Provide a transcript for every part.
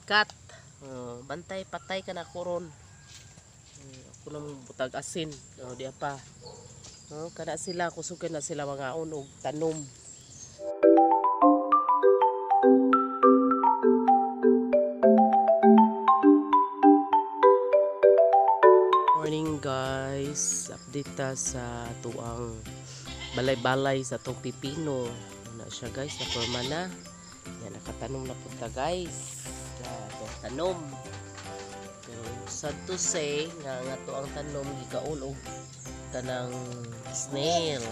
kat-kat. Bantay patay ka na koron. Ako nang butag asin. Di pa. Kana sila kusugan na sila mga og tanom. Morning guys, update ta sa tuang balay-balay sa tong pipino. Na siya guys, na forma na. Yan, nakatanom na punta guys. Tanom. Pero sad to say nga to ang tanom gikaon og kanang snail.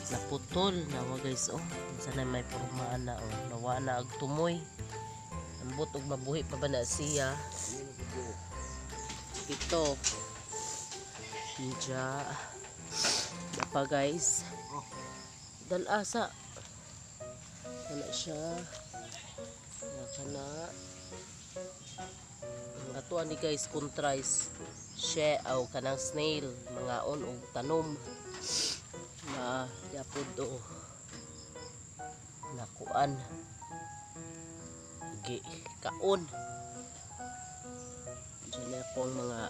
Naputol na guys. Sana may forma na nawa na ag tumoy. Ambot og mabuhi pa ba na siya. Ito. Hija. Dapa guys. Dalasa. Kana siya. Kana. Ang atuan ni guys kontrais. Siya o kanang snail. Mga on o tanom. Na yapod o. Nakuan. Kaon. Diyan akong mga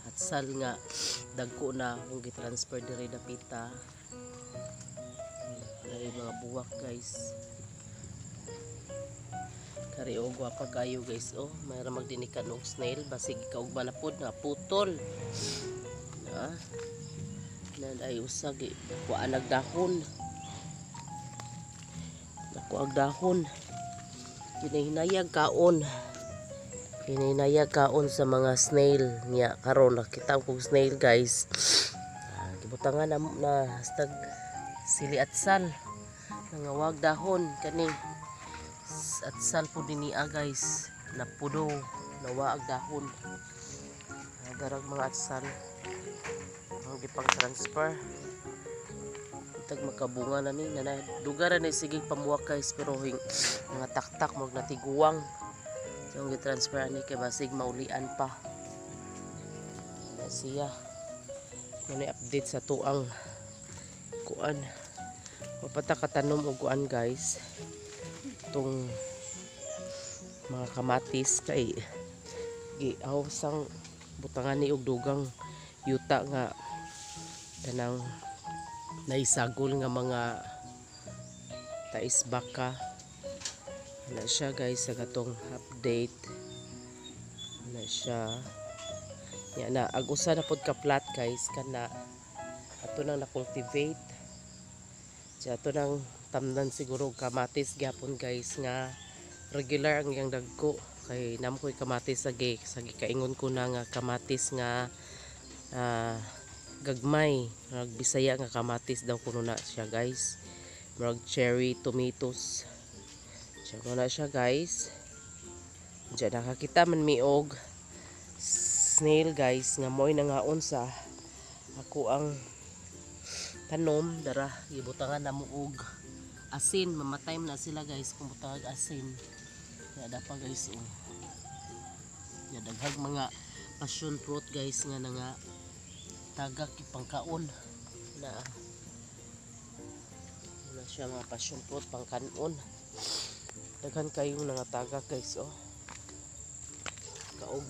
hatsal nga dagko na kung gitransfer diri dapita. Ay mga buwak guys. Kari og gwapa kayo guys. Mayra magdinikan og snail basig kaog manapod nga putol. Na ay usag kuan nagdahon. Nakuag dahon. Hinahinayag kaon. Hininayag kaon sa mga snail niya karon nakita ko snail guys. Gibutangan na hastag sili at sal nangawag dahon kani at sal po dinia guys napudo nawaag dahon darag mga at sal ang gipang transfer itag makabunga na ni na dugaran ni sige pamuwak guys pero mga taktak mag natiguwang yung gitransfer ni kay basig maulian pa na siya muna update sa tuang kuan mapata katanom og kuan guys itong mga kamatis kay giaw sang butangan ni og dugang yuta nga kanang naisagol nga mga tais baka na siya guys sa gatong update na siya yan na agusa na pod ka plat guys kana ato nang na-cultivate siya ato nang tamdan siguro kamatis gyapon guys nga regular ang yang dagko kay namkoy kamatis sa kaingon ko na nga kamatis nga gagmay Bisaya nga kamatis daw kuno na siya guys murag cherry tomatoes siya na siya guys. Diyan nakakita man mi og snail guys nga mo'y nangaon sa ako ang tanom dara gibutangan na mo og asin mamatay na sila guys kung butang asin ya dapat guys ya daghang mga passion fruit guys nga nga tagak ipangkaon na siya mga passion fruit pangkanon daghan kayong nangatagak guys kaog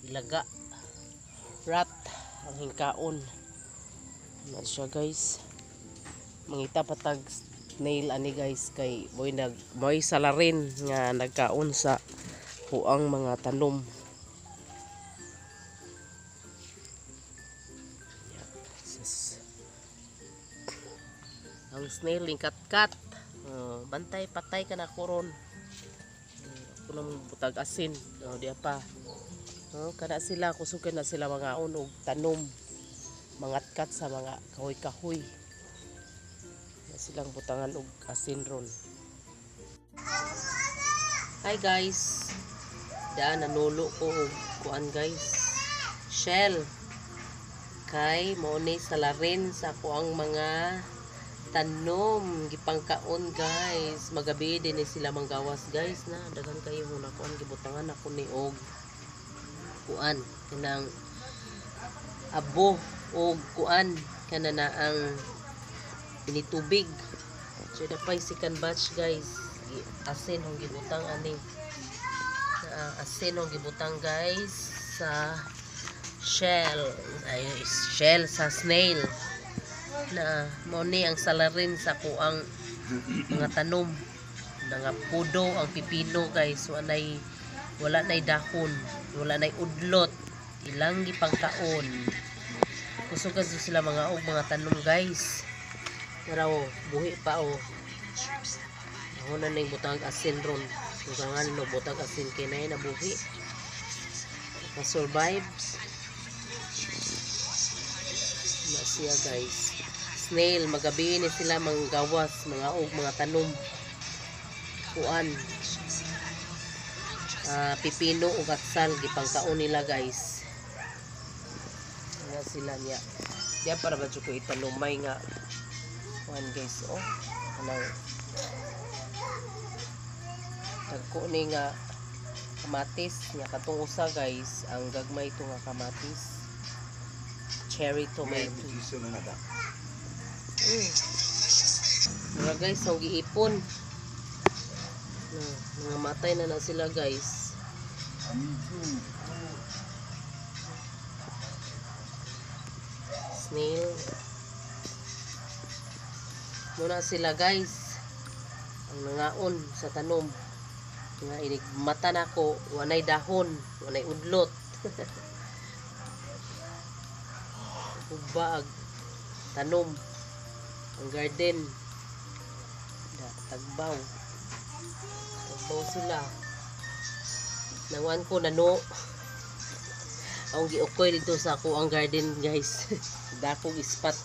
ilaga rat ang hingkaon na siya guys mangita patag snail ani guys kay moy salarin nga nagkaon sa huang mga tanom ang snail lingkat-kat. Bantay patay ka na koron. Ako nang butag asin. Di pa. Kana sila kusugan na sila mga og tanom. Mangatkat sa mga kahoy-kahoy. Silang butangan og asin ron. Hi guys. Daan nanulo ko og kuan guys. Shell. Kay mo ni salarin sa kuang mga tanom gipangkaon guys magabi din sila manggawas guys na daghan kayo muna kuan gibutangan ako ni og kuan kanang abo og kuan kana na ang pinitubig so dapay second batch guys asin hong gibutang ani asin ang gibutang guys sa shell. Ay, shell sa snail. Na mo ni ang salarin sa kuang mga tanom. Nga pudo ang pipino guys. Wala nay dahon. Wala nay udlot. Ilang gipangkaon. Kusog kasi sila mga tanom guys. Pero buhi pa ako na nang butang asin ron. Kusangan no butang asin kay na buhi. Na-survive. Na siya guys. Snail, magabi ni sila manggawas, mga tanom. Kuan. Pipino o katsal gipangkaon nila guys. Nga sila niya. Diya para ba ko itanumay nga. Kuan guys, anang dagko ni nga kamatis nga katong usa guys, ang gagmay ito nga kamatis, cherry tomato. Mga guys, ang giipon mga matay na sila guys. Snail muna sila guys, ang nangaon sa tanom nga inig mata nako, wanay dahon, wanay udlot. Ubag tanom ang garden tagbaw sila nangwan ko nano ang giukoy dito sa ako ang garden guys. Dakong ispat